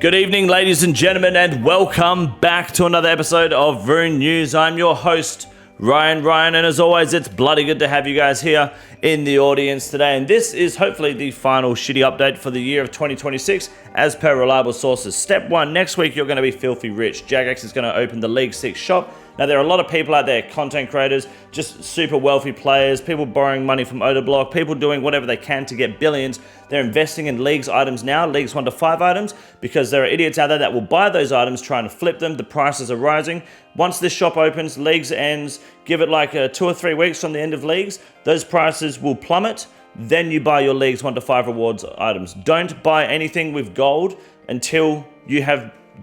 Good evening, ladies and gentlemen, and welcome back to another episode of Rune News. I'm your host, Ryan, and as always, it's bloody good to have you guys here in the audience today. And this is hopefully the final shitty update for the year of 2026, as per reliable sources. Step 1, next week you're going to be filthy rich. Jagex is going to open the League 6 shop. Now, there are a lot of people out there, content creators, just super wealthy players, people borrowing money from Odablock, people doing whatever they can to get billions. They're investing in Leagues items now, Leagues 1 to 5 items, because there are idiots out there that will buy those items, trying to flip them. The prices are rising. Once this shop opens, Leagues ends, give it like 2 or 3 weeks from the end of Leagues, those prices will plummet. Then you buy your Leagues 1 to 5 rewards items. Don't buy anything with gold until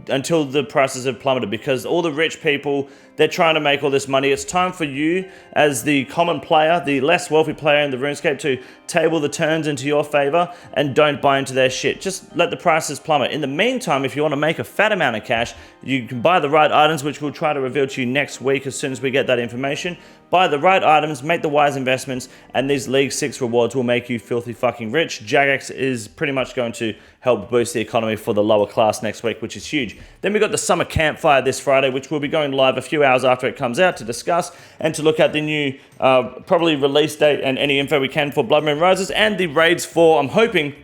the prices have plummeted, because all the rich people, they're trying to make all this money. It's time for you, as the common player, the less wealthy player in the RuneScape, to table the turns into your favor and don't buy into their shit. Just let the prices plummet. In the meantime, if you want to make a fat amount of cash, you can buy the right items, which we'll try to reveal to you next week as soon as we get that information. Buy the right items, make the wise investments, and these League 6 rewards will make you filthy fucking rich. Jagex is pretty much going to help boost the economy for the lower class next week, which is huge. Then we got the summer campfire this Friday, which will be going live a few hours after it comes out, to discuss and to look at the new probably release date and any info we can for Blood Moon Rises, and the raids for, I'm hoping,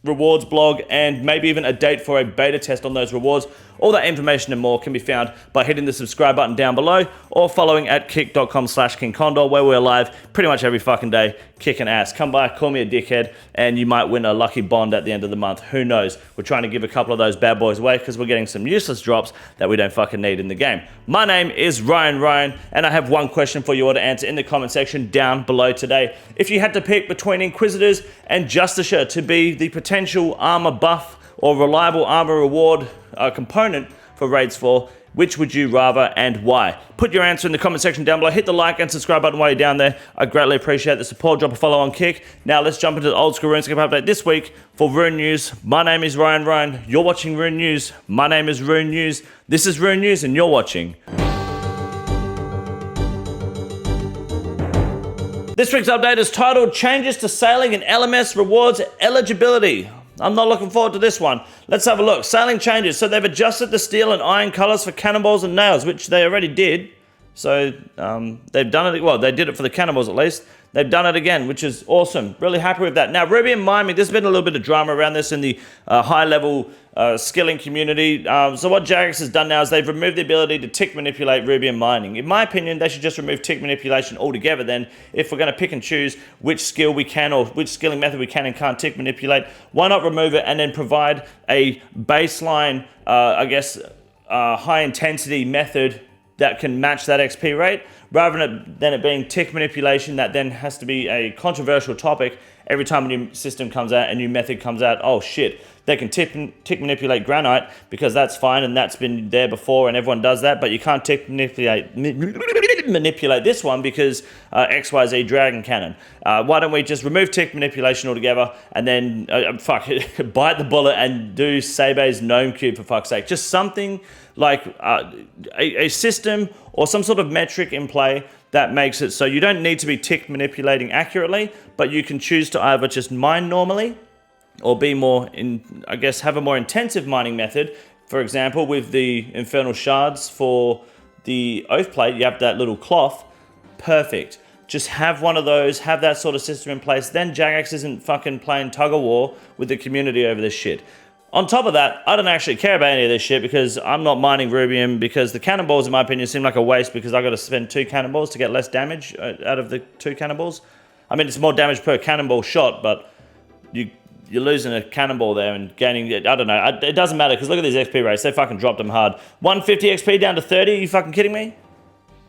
rewards blog, and maybe even a date for a beta test on those rewards. All that information and more can be found by hitting the subscribe button down below or following at kick.com/KingCondor, where we're live pretty much every fucking day, kicking ass. Come by, call me a dickhead, and you might win a lucky bond at the end of the month. Who knows? We're trying to give a couple of those bad boys away because we're getting some useless drops that we don't fucking need in the game. My name is Ryan, and I have one question for you all to answer in the comment section down below today. If you had to pick between Inquisitors and Justi to be the potential armor buff or reliable armor reward component for Raids 4, which would you rather and why? Put your answer in the comment section down below. Hit the like and subscribe button while you're down there. I greatly appreciate the support. Drop a follow on Kick. Now let's jump into the old school RuneScape update this week for Rune News. My name is Ryan. You're watching Rune News. My name is Rune News. This is Rune News, and you're watching. This week's update is titled Changes to Sailing and LMS Rewards Eligibility. I'm not looking forward to this one. Let's have a look. Sailing changes. So they've adjusted the steel and iron colors for cannonballs and nails, which they already did. So they've done it. Well, they did it for the cannonballs at least. They've done it again, which is awesome. Really happy with that. Now, Ruby and Miming, there's been a little bit of drama around this in the high-level skilling community. So what Jagex has done now is they've removed the ability to tick manipulate Ruby and Mining. In my opinion, they should just remove tick manipulation altogether then, if we're going to pick and choose which skill we can or which skilling method we can and can't tick manipulate. Why not remove it and then provide a baseline, high-intensity method that can match that XP rate, rather than it being tick manipulation that then has to be a controversial topic every time a new system comes out, a new method comes out. Oh shit, they can tick manipulate granite because that's fine and that's been there before and everyone does that, but you can't tick manipulate this one because XYZ Dragon Cannon. Why don't we just remove tick manipulation altogether and then bite the bullet and do Sebe's Gnome Cube, for fuck's sake. Just something like a system or some sort of metric in play that makes it so you don't need to be tick manipulating accurately, but you can choose to either just mine normally or be more have a more intensive mining method. For example, with the Infernal Shards for the Oath Plate, you have that little cloth. Perfect. Just have one of those, have that sort of system in place. Then Jagex isn't fucking playing tug-of-war with the community over this shit. On top of that, I don't actually care about any of this shit because I'm not mining rubium, because the cannonballs, in my opinion, seem like a waste because I got to spend 2 cannonballs to get less damage out of the 2 cannonballs. I mean, it's more damage per cannonball shot, but you're losing a cannonball there and gaining it. I don't know. It doesn't matter because look at these XP rates. They fucking dropped them hard. 150 XP down to 30. Are you fucking kidding me?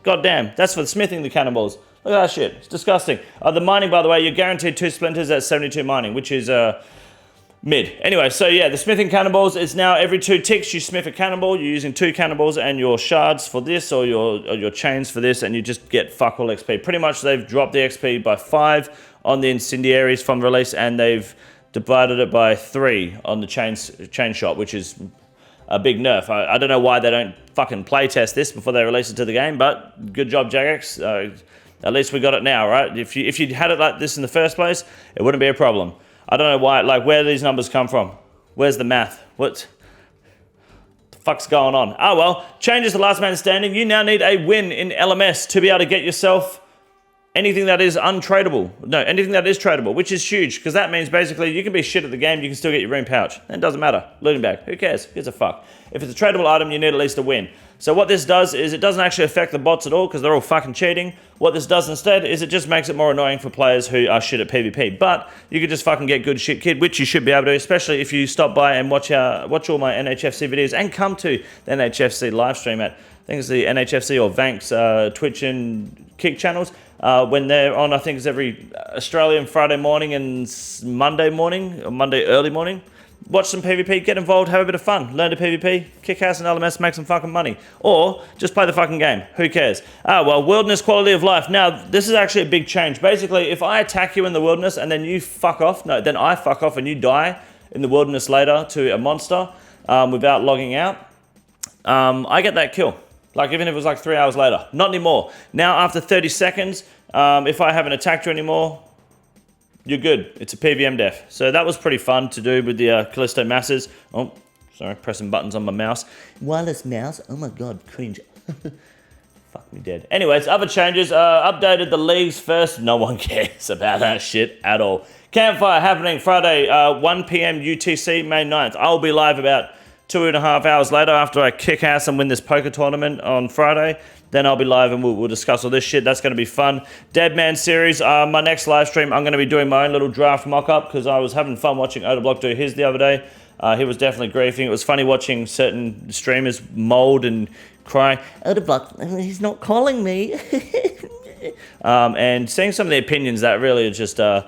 God damn. That's for smithing the cannonballs. Look at that shit. It's disgusting. The mining, by the way, you're guaranteed 2 splinters at 72 mining, which is mid. Anyway, so yeah, the smithing cannonballs is now every 2 ticks you smith a cannonball. You're using 2 cannonballs and your shards for this or your chains for this, and you just get fuck all XP. Pretty much they've dropped the XP by 5 on the incendiaries from release, and they've divided it by 3 on the chain shot, which is a big nerf. I don't know why they don't fucking play test this before they release it to the game, but good job, Jagex. At least we got it now, right? If you had it like this in the first place, it wouldn't be a problem. I don't know why, like, where do these numbers come from? Where's the math? Fuck's going on? Oh well, changes to last man standing. You now need a win in LMS to be able to get yourself anything that is untradeable. No, anything that is tradable, which is huge, because that means basically you can be shit at the game, you can still get your rune pouch. It doesn't matter. Looting bag. Who cares? Who gives a fuck? If it's a tradable item, you need at least a win. So what this does is it doesn't actually affect the bots at all, because they're all fucking cheating. What this does instead is it just makes it more annoying for players who are shit at PvP. But you can just fucking get good shit kid, which you should be able to, especially if you stop by and watch all my NHFC videos and come to the NHFC live stream at, I think it's the NHFC or Vanks Twitch and Kick channels. When they're on, I think it's every Australian Friday morning and Monday morning, or Monday early morning. Watch some PvP, get involved, have a bit of fun. Learn to PvP, kick ass in LMS, make some fucking money. Or just play the fucking game. Who cares? Well, wilderness quality of life. Now, this is actually a big change. Basically, if I attack you in the wilderness and then you fuck off, then I fuck off and you die in the wilderness later to a monster without logging out, I get that kill. Like, even if it was like 3 hours later. Not anymore. Now, after 30 seconds, if I haven't attacked you anymore, you're good. It's a PVM def. So that was pretty fun to do with the Callisto Masses. Oh, sorry, pressing buttons on my mouse. Wireless mouse? Oh my god, cringe. Fuck me dead. Anyways, other changes. Updated the leagues first. No one cares about that shit at all. Campfire happening Friday, 1 p.m. UTC, May 9th. I'll be live about 2.5 hours later after I kick ass and win this poker tournament on Friday. Then I'll be live and we'll discuss all this shit. That's going to be fun. Deadman series, my next live stream, I'm going to be doing my own little draft mock-up because I was having fun watching Odablock do his the other day. He was definitely griefing. It was funny watching certain streamers mold and cry, Odablock, he's not calling me. And seeing some of the opinions that really is just, I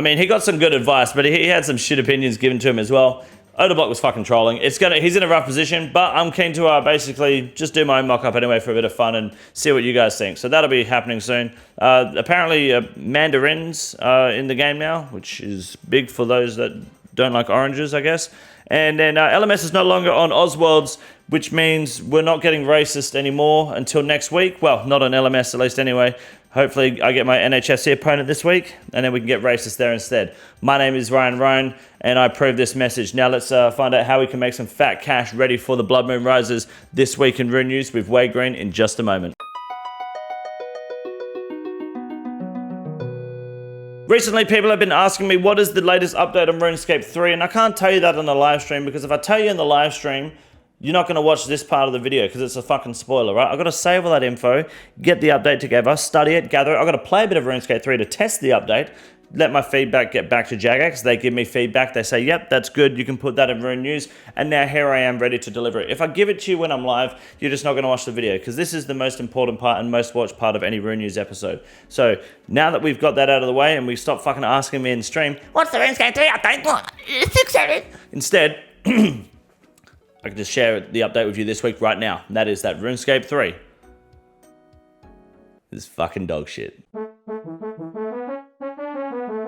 mean, he got some good advice, but he had some shit opinions given to him as well. Odablock was fucking trolling. He's in a rough position, but I'm keen to basically just do my own mock-up anyway for a bit of fun and see what you guys think. So that'll be happening soon. Apparently, mandarins in the game now, which is big for those that don't like oranges, I guess. And then LMS is no longer on Osworlds, which means we're not getting racist anymore until next week. Well, not on LMS at least anyway. Hopefully I get my NHFC opponent this week, and then we can get racist there instead. My name is Ryan, and I approve this message. Now let's find out how we can make some fat cash ready for the Blood Moon Rises this week in Rune News with Way Green in just a moment. Recently, people have been asking me what is the latest update on RuneScape 3, and I can't tell you that on the live stream, because if I tell you in the live stream, you're not going to watch this part of the video because it's a fucking spoiler, right? I've got to save all that info, get the update together, study it, gather it. I've got to play a bit of RuneScape 3 to test the update, let my feedback get back to Jagex. They give me feedback. They say, yep, that's good. You can put that in Rune News. And now here I am ready to deliver it. If I give it to you when I'm live, you're just not going to watch the video because this is the most important part and most watched part of any Rune News episode. So now that we've got that out of the way and we stop fucking asking me in stream, what's the RuneScape 3 update? It's exciting. Instead, I can just share the update with you this week right now. And that is that RuneScape 3 is fucking dog shit.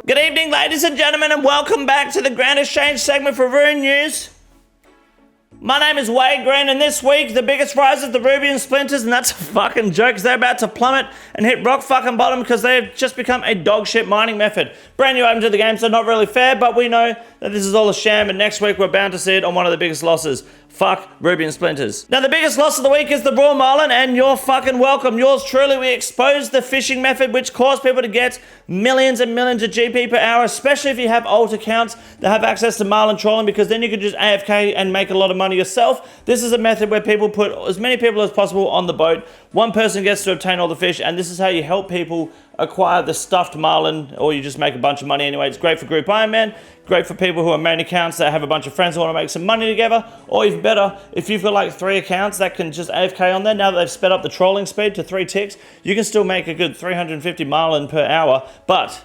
Good evening, ladies and gentlemen, and welcome back to the Grand Exchange segment for Rune News. My name is Way Green, and this week, the biggest rise is the Rubian Splinters, and that's a fucking joke, because they're about to plummet and hit rock fucking bottom because they've just become a dog shit mining method. Brand new item to the game, so not really fair, but we know that this is all a sham, and next week we're bound to see it on one of the biggest losses. Fuck Rubian Splinters. Now, the biggest loss of the week is the Raw Marlin, and you're fucking welcome. Yours truly, we exposed the phishing method, which caused people to get millions and millions of GP per hour, especially if you have alt accounts that have access to Marlin trolling, because then you can just AFK and make a lot of money yourself. This is a method where people put as many people as possible on the boat. One person gets to obtain all the fish, and this is how you help people acquire the stuffed Marlin, or you just make a bunch of money anyway. It's great for Group Ironman, great for people who are main accounts that have a bunch of friends who want to make some money together, or even better, if you've got like 3 accounts that can just AFK on there, now that they've sped up the trolling speed to 3 ticks, you can still make a good 350 Marlin per hour, but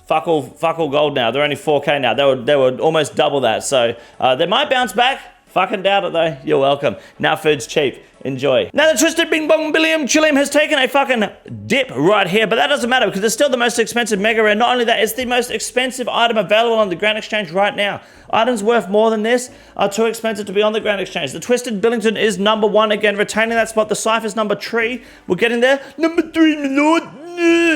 fuck all gold now. They're only 4K now. They were almost double that, so they might bounce back. Fucking doubt it though. You're welcome. Now food's cheap. Enjoy. Now the Twisted Bing Bong Billium Chillium has taken a fucking dip right here, but that doesn't matter because it's still the most expensive mega rare. Not only that, it's the most expensive item available on the Grand Exchange right now. Items worth more than this are too expensive to be on the Grand Exchange. The Twisted Billington is #1 again, retaining that spot. The Cypher's #3. We're getting there. #3, my lord.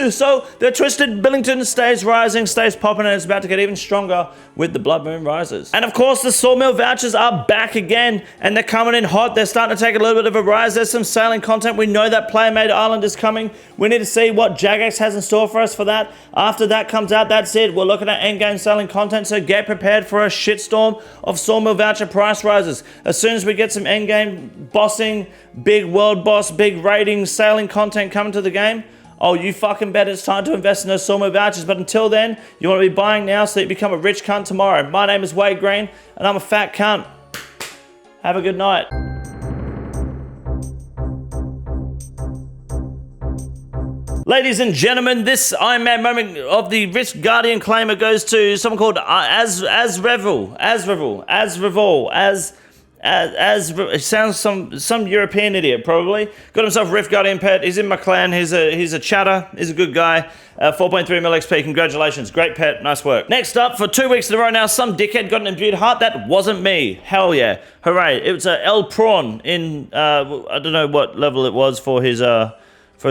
too. So the Twisted Billington stays rising, stays popping, and it's about to get even stronger with the Blood Moon rises. And of course, the Sawmill vouchers are back again, and they're coming in hot. They're starting to take a little bit of a rise. There's some sailing content. We know that Player Made Island is coming. We need to see what Jagex has in store for us for that. After that comes out, that's it. We're looking at endgame sailing content, so get prepared for a shitstorm of Sawmill voucher price rises. As soon as we get some endgame bossing, big world boss, big rating, sailing content coming to the game, oh, you fucking bet it's time to invest in those Sawmill vouchers. But until then, you want to be buying now so that you become a rich cunt tomorrow. My name is Wade Green, and I'm a fat cunt. Have a good night. Ladies and gentlemen, this Ironman moment of the Risk Guardian claimer goes to someone called it sounds some European idiot probably. Got himself Rift Guardian pet. He's in my clan. He's a chatter. He's a good guy. 4.3 mil XP. Congratulations. Great pet. Nice work. Next up, for 2 weeks in a row now, some dickhead got an imbued heart. That wasn't me. Hell yeah. Hooray. It was a El Prawn in I don't know what level it was for his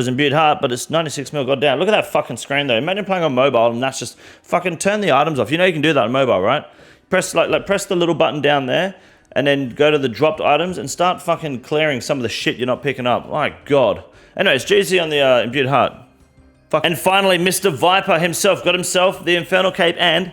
imbued heart, but it's 96 mil. God damn. Look at that fucking screen though. Imagine playing on mobile and that's just fucking turn the items off. You know you can do that on mobile, right? Press press the little button down there, and then go to the dropped items and start fucking clearing some of the shit you're not picking up. My God. Anyways, Justi on the imbued heart. Fuck. And finally, Mr. Viper himself got himself the Infernal Cape and...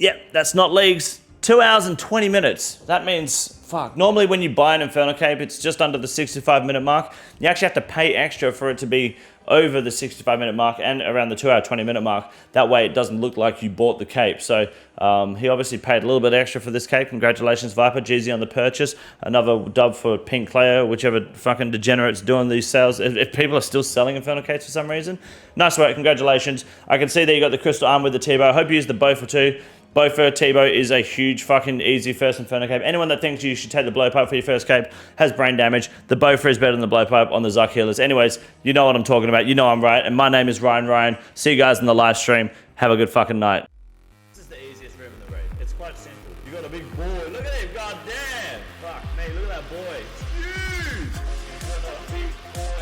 Yep, that's not leagues. 2 hours and 20 minutes. That means, fuck. Normally when you buy an Infernal Cape, it's just under the 65-minute mark. You actually have to pay extra for it to be over the 65-minute mark and around the 2 hour, 20-minute mark. That way it doesn't look like you bought the cape. So he obviously paid a little bit extra for this cape. Congratulations, Viper. Jeezy on the purchase. Another dub for Pink Cleo, whichever fucking degenerate's doing these sales. If people are still selling Infernal Capes for some reason. Nice work. Congratulations. I can see that you got the crystal arm with the T-bow. I hope you used the bow for two. Bow for T-bow is a huge fucking easy first Inferno Cape. Anyone that thinks you should take the blowpipe for your first cape has brain damage. The Bowfer is better than the blowpipe on the Zuck healers. Anyways, you know what I'm talking about. You know I'm right. And my name is Ryan. See you guys in the live stream. Have a good fucking night. This is the easiest room in the raid. It's quite simple. You got a big boy. Look at him. God damn. Fuck me. Look at that boy. It's huge. You got a big boy.